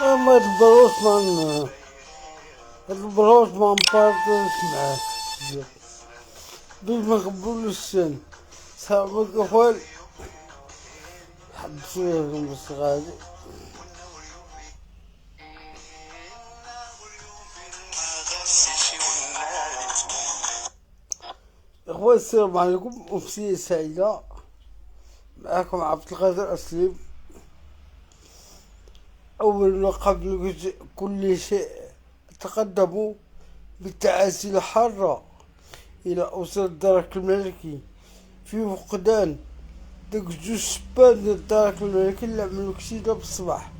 ما تبروش من تبروش من بارتنش معاك بيش ما قبولوش السن صاحبك أخوال حبسوهم بس غادي. إخوان السلام عليكم، أمسية سعيدة. معكم عبد القادر أسلم. أول وقبل كل شيء تقدموا بالتعازي الحارة إلى أسرة الدرك الملكي في فقدان داك جوج شبان ديال الدرك الملكي اللي عملو كسيدة بالصباح.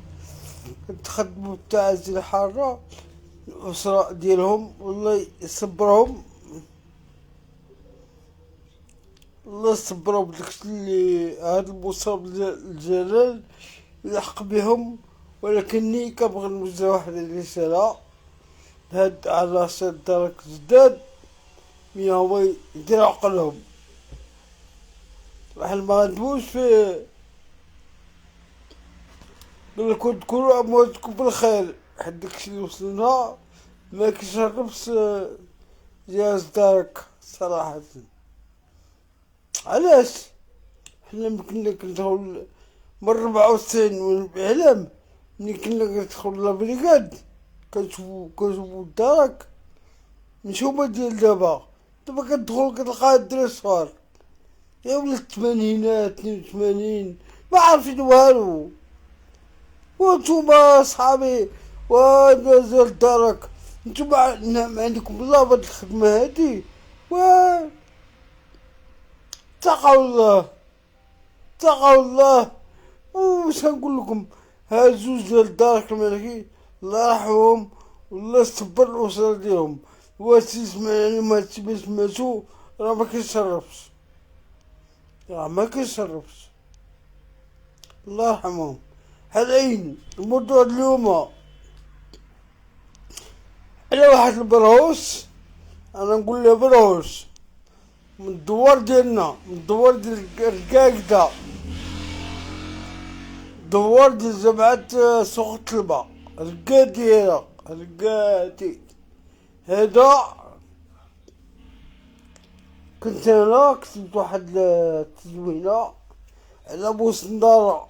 تقدموا بالتعازي الحارة الأسرة ديالهم، والله يصبرهم، الله يصبرهم بداكشي اللي هاد المصاب ديال الجلال لحق بهم. ولكني كنبغي نوجه واحد الرسالة لهاد عراسات الدرك الجداد، مي هو يدير عقلهم. واحد ما غندوش في بالكون تكونوا أمواتكم بالخير، حد داكشي اللي وصلنا ما كيشرفش جهاز دارك صراحة. علاش حنا يمكننا كندخل من 94 والإعلام ملي كنا كندخل لابريكاد كنشوفو الدرك ماشي هما ديال دابا كتدخل كتلقى الدراري صغار يا ولاد الثمانينات 82 ما عارفين والو. وانتوما صحابي ونازل الدرك نتوما ما عندكم الله بهاد الخدمة هادي، و اتقوا الله اتقوا الله. واش غنقول لكم، هاد زوج ديال الدرك الملكي الله يرحمهم والله يصبر الأسرة ديالهم. وهادشي سمعني وهادشي ما سمعتو راه ما كيشرفش، راه ما كيشرفش، الله يرحمهم. هالعين الموضوع اليوم على واحد البرهوش، انا نقول له برهوش من الدوار ديالنا، من الدوار ديال الركاكدا، دوار ديال جامعة سوق الطلبة، رقادي هذا. كنت انا كتبت واحد التدوينة على بوسندارة،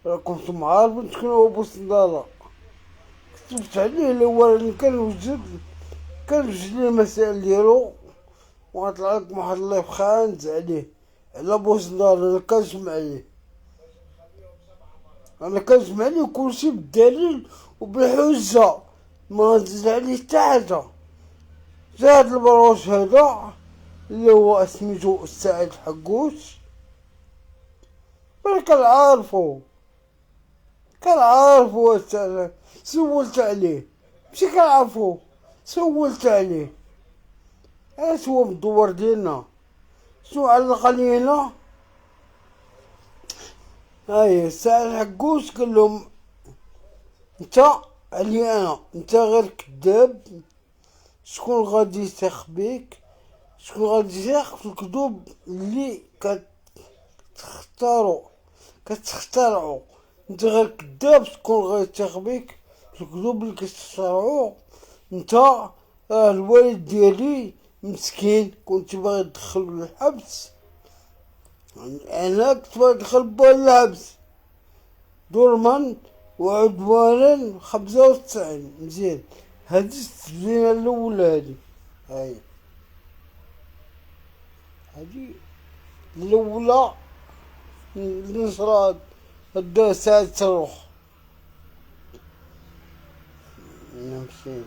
راكم عارفين شكون هو بوسندارة. كتبت عليه الأول كنوجد لي المسائل ديالو، وغطلع لكم واحد اللايف خانز عليه على بوسندارة. انا كنجمع عليه كلشي بالدليل وبالحجة، ما نزيد عليه حتى حاجة. جا هاد البروش هذا اللي هو سميتو السعيد حقوش، انا كنعرفو السعيد، سولت عليه ماشي كنعرفو، سولت عليه علاش هو من الدوار ديالنا، شنو علق علينا. هاي السعيد حقوش قال لهم انت علي انا، انت غير كذاب، شكون غادي يثق بيك، شكون غادي يثق في الكذوب اللي كتخترعو. انت غير كذاب، شكون غادي يثق بيك في الكذوب اللي كتخترعو. انت الوالد ديالي مسكين كنت باغي تدخلو للحبس، انا كنت باغي ندخل بوه للحبس ظلما وعدوانا 95. مزيان، هادي التسجيلة الأولى، هادي الأولى النصرات هدا ساعة تروح نمشي.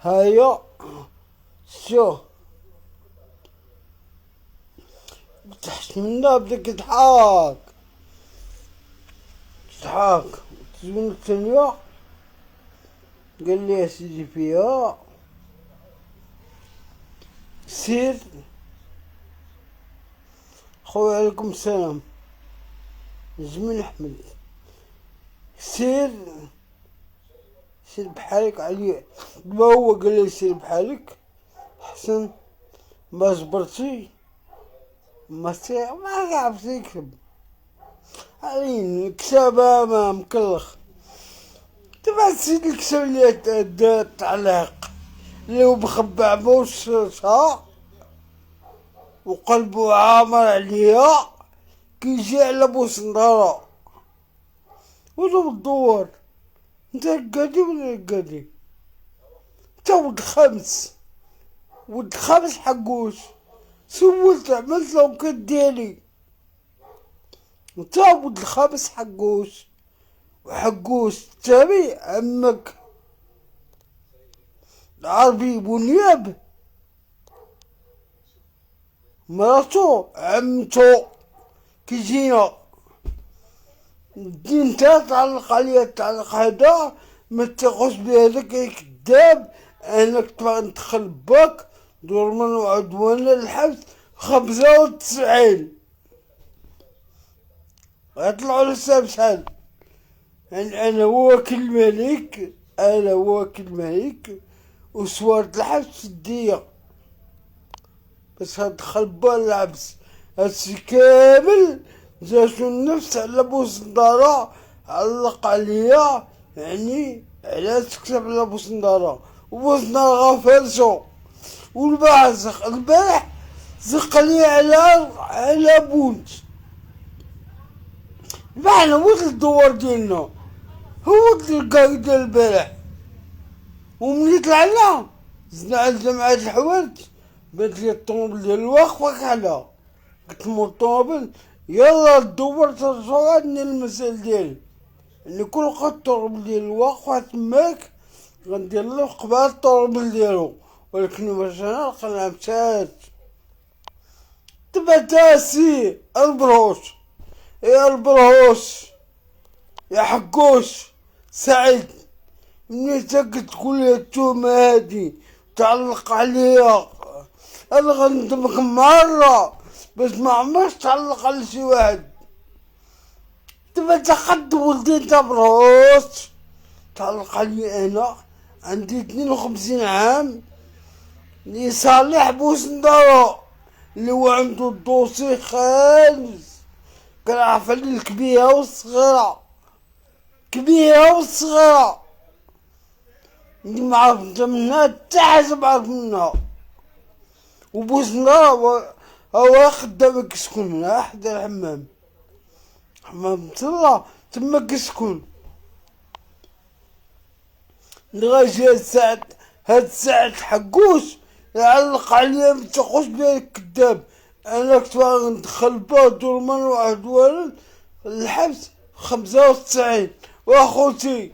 هايا شو تحت منا بدك تضحك التزوين الثانية قال لي يا سيدي فيها سير. خويا عليكم السلام جميل احمد، سير بحالك علي. ما هو قال لي سير بحالك حسن، ما جبرتي ما يعرف يكتب علين الكتابة ما مكلخ. تبع سيد الكتاب اللي تعليق اللي هو بخبع بوش صح وقلبه عامر عليا كيجي على بوسندارة وجو الدور. انت رقادي ولا رقادي؟ انت ولد خمس حقوش سولت عملت لو كديري. انت ولد الخمس حقوش وحقوش تابي عمك العربي بنياب مراتو عمتو كيجينا الدين تعلق عليا تعلق هدا ما تاخذش بهذاك كذاب. انك تبغى ندخل باك ظلما وعدوانا للحبس 95 غيطلعوا لسه بشحال. يعني انا واكل الملك وسوارت الحبس في الدية بس هدخل بالعبس. هادشي كامل جاتو النفس على بوسندارة علق عليا يعني على تكتب على بوسندارة وبوسندارة غافرشو البارح زق لي على بونت. معنا ولد الدوار ديالنا هو القايد ديال البارح وملي طلعنا زدنا على جماعة الحوارت بانت لي الطوموبيل ديال الواقفة كحلا. قلت لهم الطوموبيل يلا الدوار ترجعو عندنا المسائل ديالي يعني كل لقى الطوموبيل ديال الواقفة تماك غندير له قبال الطوموبيل ديالو ولكن باش انا لقينا مشات تبع تاسي البروش يا حقوش سعيد مني تقول لي التومة هادي تعلق عليها انا غندمك مرة بس ما عمرش تعلق على شي واحد. تبا تاخد ولدي انت بروس تعلق علي انا عندي 52 عام اللي صالح بوسندارة اللي هو عنده الدوسي خالص كنعرف عليه الكبيرة والصغيرة اللي معرف انت منها تا حاجة معرف منها. وبوسندارة هو خدامك يسكن هنا حدا الحمام تلا تما كيسكن. لغاية هاد الساعة حقوش يعلق عليا متاخوش بها الكذاب. انا كنت باغي ندخل باه ظلما وعدوانا الحبس 95 واخوتي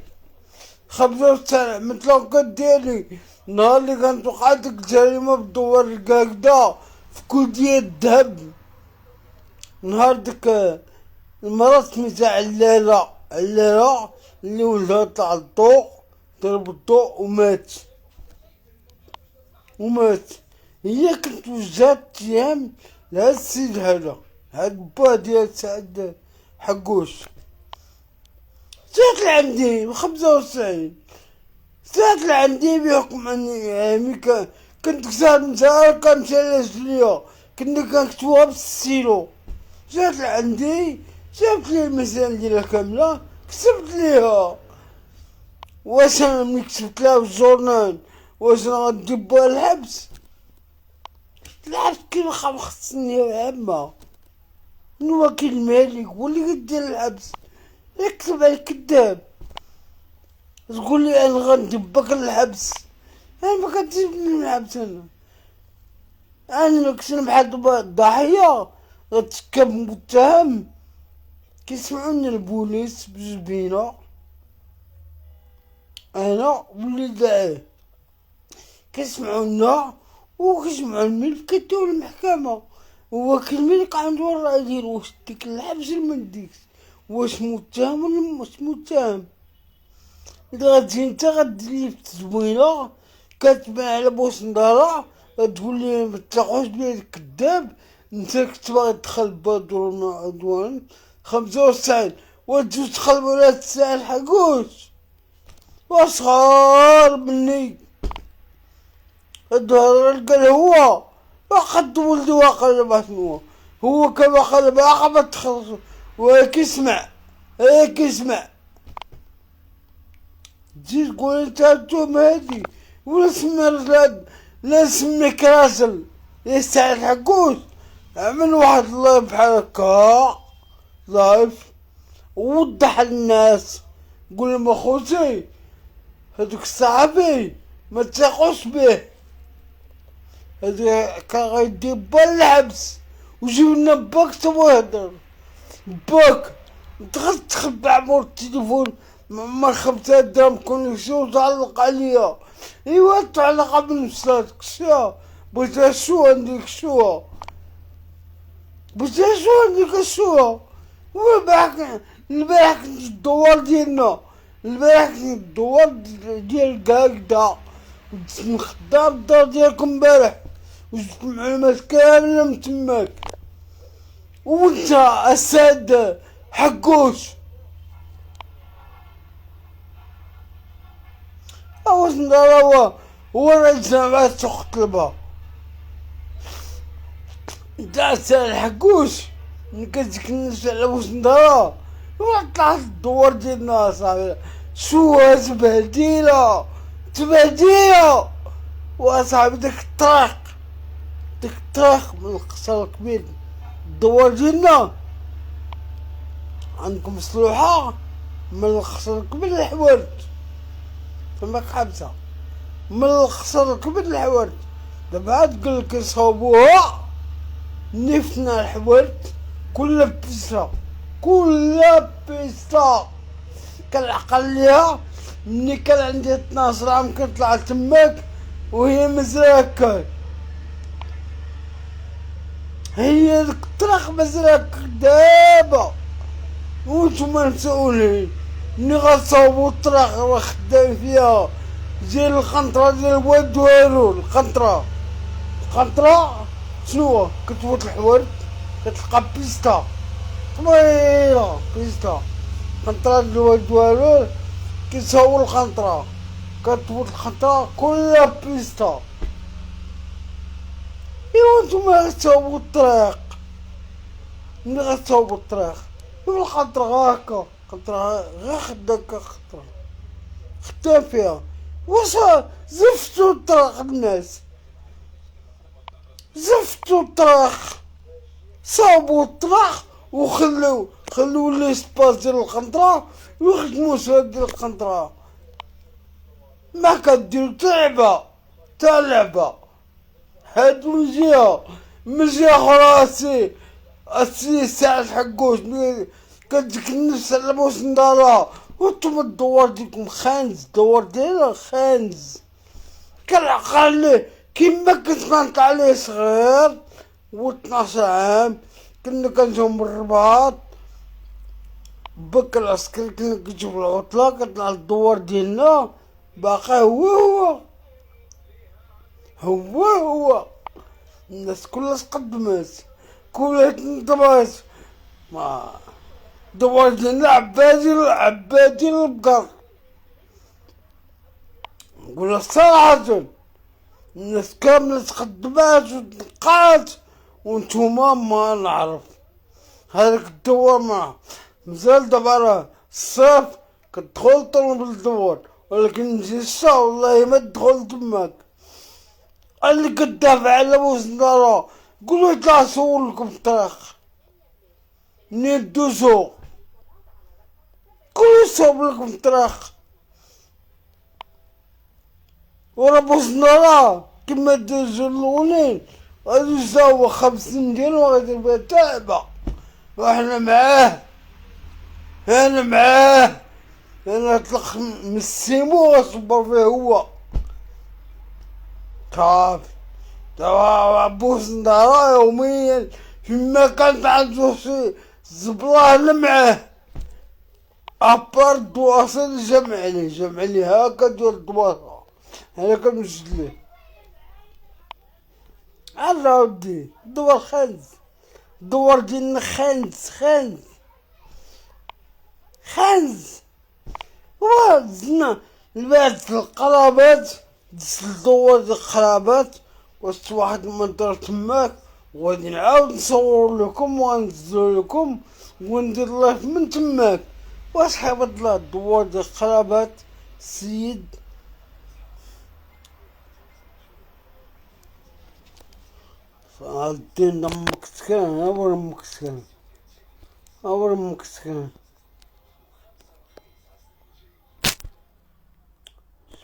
95 عملت لونكاد ديالي نهار اللي كانت وقعت ديك الجريمة بالدوار القاكدة في كودية الذهب. نهار ديك المرا سميتها علالة اللي ولدها طلع الضوء ضرب الضوء ومات. هي كنت وجهت ايام لهاد السيد هذا هاد با ديال سعد حقوش جات لعندي ب95 جات لعندي بيحكم عني كنت كسار مسار كنمشي على رجليا كنا كنكتبوها بالسيلو. جات لعندي جابت لي المسائل ديالها كاملة كتبت ليها. واش انا ملي كتبت لها في الجورنال واش انا غندبها الحبس كيما 5 سنين عامة من وكيل الملك واللي قدير الحبس يكتب على الكذاب تقول لي انا غندبك للحبس. انا ما كنتجيبني للحبس انا لو كنت بحال الضحية غتكب متهم كيسمعوني البوليس بجبينة انا واللي داعيه كيسمعونا وكيسمعو الملك كيديو المحكمة. هو الملك عنده الرأي ديالو واش ديك الحبس المنديكس واش متهم ولا مش متهم. إذا غتجي نتا غدير في التزوينة كتبان على بوسندارة غتقول لي متلاقوش بيا الكذاب نتا كنت باغي تدخل بادور عدوان 95 وتجي تدخل ولاد الساعة الحقوش وصغار مني. الدهر قال هو واخد ولدي واقع لبعث هو كما قال باقا ما تخلص، وهيك يسمع، هيك يسمع. تجي تقول انت التهم هادي ولا سمي لا سميك راسل يستاهل الحقوس. عمل واحد لايف بحال هكا، لايف ووضح للناس، قول لهم اخوتي هادوك الصحفي ما تثقوش به، هذا كان غيدي با الحبس وجبنا باك تبغى يهدر باك. دخلت تخبع مور التليفون مع 5000 درهم كونيكسيون تعلق عليا. ايوا تعلق بالمسلات كشا بغيت شو عندك شو بغيت شو عندك شو. البارح كنت الدوار ديالنا، البارح كنت الدوار ديال هكدا ودزت خدام الدار ديالكم البارح وجبت المعلومات كاملة من تماك. وانت اسد حقوش واش ندير؟ هو رئيس جامعة سوق طلبة انت اسد حقوش ملي كتجيك الناس على واش ندير. طلعت الدوار ديالنا اصاحبي شو تبهديلة تبهديلة. واصاحبي داك الطريق من القصر الكبير الدوار ديالنا عندكم مصلوحة من القصر الكبير للحوارت فماك حبسة، من القصر الكبير للحوارت. دابا عاد قالك يصاوبوها نفتنا الحوارت كلها بيستا كلها بيستا. كنعقل ليها ملي كان عندي 12 عام كنطلع تماك وهي مازال هكا، هي ديك الطريق مازال هكا دابا. وانتوما مسؤولين ملي غتصاوبو الطريق راه خدام فيها ديال القنطرة ديال الواد والو. القنطرة شنو كتفوت الحوارت كتلقى بيستا طويلة، بيستا قنطرة ديال الواد والو كيتصاوبو القنطرة كتفوت القنطرة كلها بيستا. ايوا نتوما غتصاوبو الطريق ملي غتصاوبو الطريق القنطرة هاكا قنطرة غير خداكا خدام فيها. واش زفتو الطريق الناس زفتو الطريق صاوبو الطريق خلو ليسباس ديال القنطرة ويخدمو سواد ديال القنطرة. ما كديرو تاع لعبة هادو من جهة خرا اسي ساعة حقوش كتجيك النفس على واش ندارها. وانتوما الدوار ديالكم خانز، الدوار ديالنا خانز. كنعقل ليه كيما كنت كنطلع عليه صغير و 12 عام كنا كنجيو من الرباط بك العسكري كنا كنجيب العطلة كنطلع للدوار ديالنا باقي هو الناس كلها تقدمت كلها تنطبات. ما الدوار ديالنا عبادي البقر. نقولها صراحة الناس كاملة تقدمات وتنقات وانتوما ما نعرف هذاك الدوار ما مازال. دابا راه الصيف كتدخل طلب الدوار ولكن نجي الشتا والله ما تدخل تماك. اللي كدافع على واش ندارو قولو يطلع سولكم الطريق منين دوزو كل يصوب لكم الطريق. ورا بوش ندارو كيما دوزو الاولين غادي يساوي 50 ديال وغادي يبقى تعبة وحنا معاه. انا نطلق من السيمو غصبر فيه هو صافي. دابا بوش ندارو يوميا فيما كانت عندو شي زبلة معاه ابار الدواصل جمع لي هاكا ديال الدواصل انا كنوجد ليه. عرا ودي الدوار خانز، الدوار ديالنا خانز. دزنا البعد القرابات دزت الدوار ديال القرابات وسط واحد المنطقة تماك وغادي نعاود نصور لكم وننزل لكم وندير لايف من تماك. واصحاب هاد الدوار ديال قرابات السيد الدين دمك سكان أول أمك سكان أول أمك سكان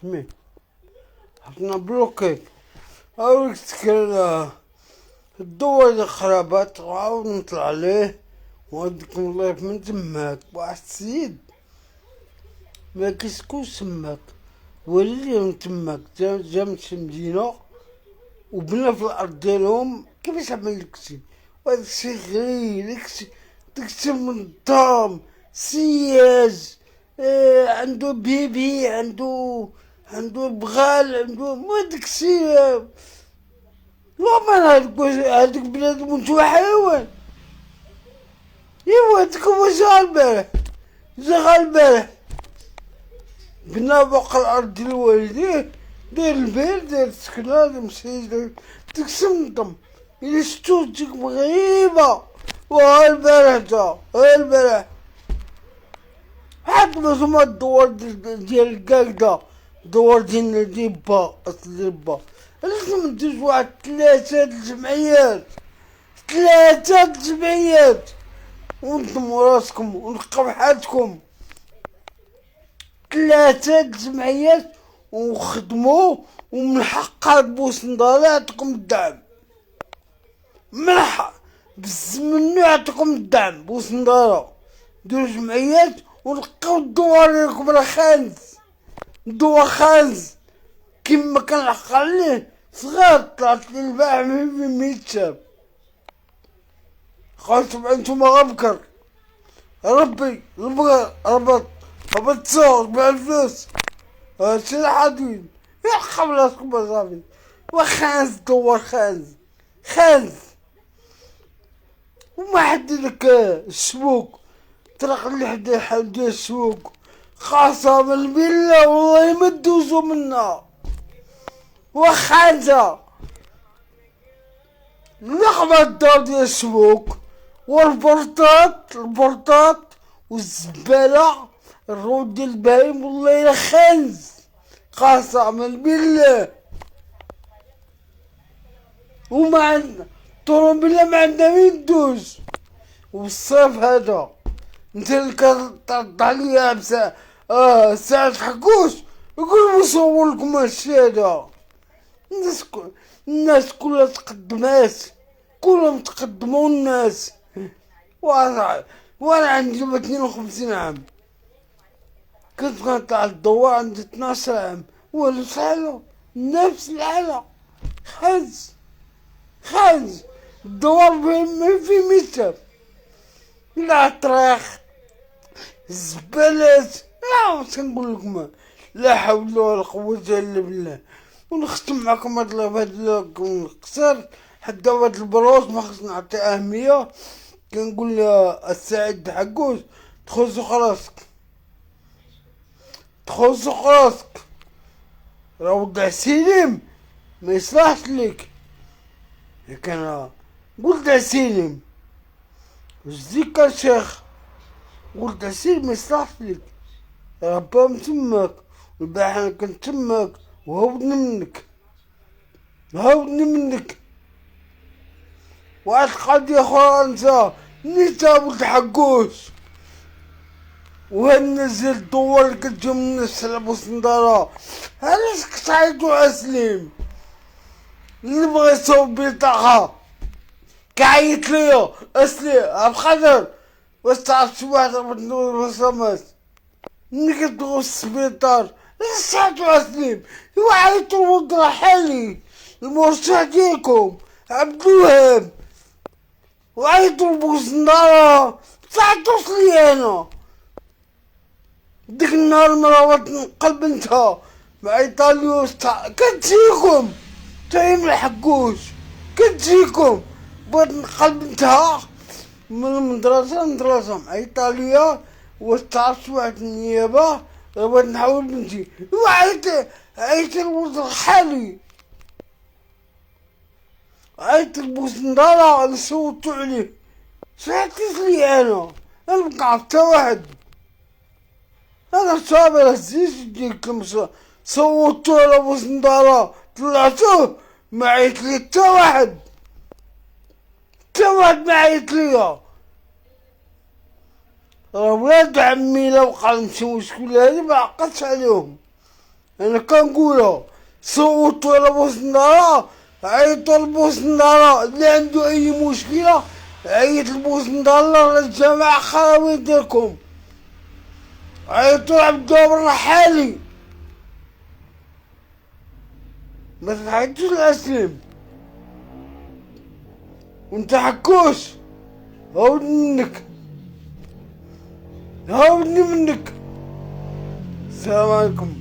سمي حطنا بلوكي أول سكان الدور ديال خرابات وعاود نطلع عليه ونديكم الله من تماك. واحد السيد ما كيسكون سماك ولي من تماك جا من شي مدينة وبنا في الأرض ديالهم كيفاش عمل داكشي. وهذاك الشي غريب داكشي منظم سياج عندو بيبي عندو بغال عندو ما داكشي نورمال. هاديك بنادم نتوما حيوان. ايوا هاديك هو جا البارح بنا فوق الارض ديال والديه داير البيت داير السكنة داير مشي داكشي منظم. إلا شتو ديك غريبة وها البارح حد ما هما الدوار ديال الكاكدا الدوار ديال با لازم ندوز واحد ثلاثة الجمعيات ونضمو راسكم ونلقاو حالتكم. 3 الجمعيات ونخدمو ومن حق بوسنضالة يعطيكم الدعم. من حق منو يعطيكم الدعم بوسنضالة. ديرو جمعيات ونلقاو الدوار ديالكم راه خانز كيما كنحق عليه صغار. طلعت لي البارح من 100 شاب قالت نتوما غبكر ربي ربط تصور بع الفلوس هادشي الحاضرين يرحم راسكم اصاحبي. وخانز دوار خانز وما حد لك السبوك طرق اللي حدا حال ديال السوق قسما بالله والله ما تدوزو منا. وخانزة نقبة الدار ديال السوق والبرطات والزبالة الرود ديال البهايم والله إلا خانز قسما بالله. وما عندنا طوموبيلة ما عندنا وين دوز. والصيف هذا انت اللي كترد عليا ساعة حكوش يقول نصور لكم هادشي هذا. الناس كلها تقدمات كلهم تقدموا الناس. وانا عندي 52 عام كنت كنطلع الضوء عندي 12 عام ولا شحال نفس الحالة. خانز الدوار ما في متر لا طريق الزبالات لا واش كنقول لكم لا حول ولا قوة الا بالله. ونختم معكم هاد القصر حتى هاد البروز ما خصنا نعطي اهمية. كنقول السعيد حقوش تخزق راسك راه وضع سليم ما يصلحش ليك. كان قلت سليم وزيك الشيخ قلت سليم ما يصلحش ليك. ربا من تماك والبارح انا كنت تماك وهودني منك. واحد قضية اخرى انت نيتا ولد حقوش وهنزل الدول اللي كتجي من السلب وسندارة. علاش كتعيطو على سليم اللي بغا يصوب بطاقة كعيط ليا اسلي عبدالقادر واش تعرف شي واحد بدنور وصمت ملي كتدخل السبيطار علاش تعيطو على سليم. ايوا عيطو لولد رحالي المرشح ديالكم عبد الوهاب وعيطو لبوسنارة تعيطوش ليا انا. ديك النهار مراوات نقلب بنتها معيطة ليا كتجيكم تايم الحقوش كتجيكم بغيت نقلب بنتها من المدرسة لمدرسة معيطة ليا واش تعرف واحد النيابة بغيت نحول بنتي. عيط لولد رحالي عيط البوسندارة اللي صوتوا عليه. شحتيت لي انا مقعد تا واحد. انا صابر الزيز ديالكم صوتوا على بوسندارة طلعتوه ما عيط لي تا واحد. تا واحد ما عيط ليا. راه ولاد عمي لو قال شي مشكل هادي ما عقدتش عليهم. انا كنقولها صوتوا على بوسندارة، عيطوا لبوسندارة اللي عنده اي مشكلة عيط لبوسندارة للجماعة خاوين ديالكم، عيطوا لعبد الوهاب الرحالي، ما تعيطوش لأسلم. وانت حكوش هاودني منك، هاودني منك. السلام عليكم.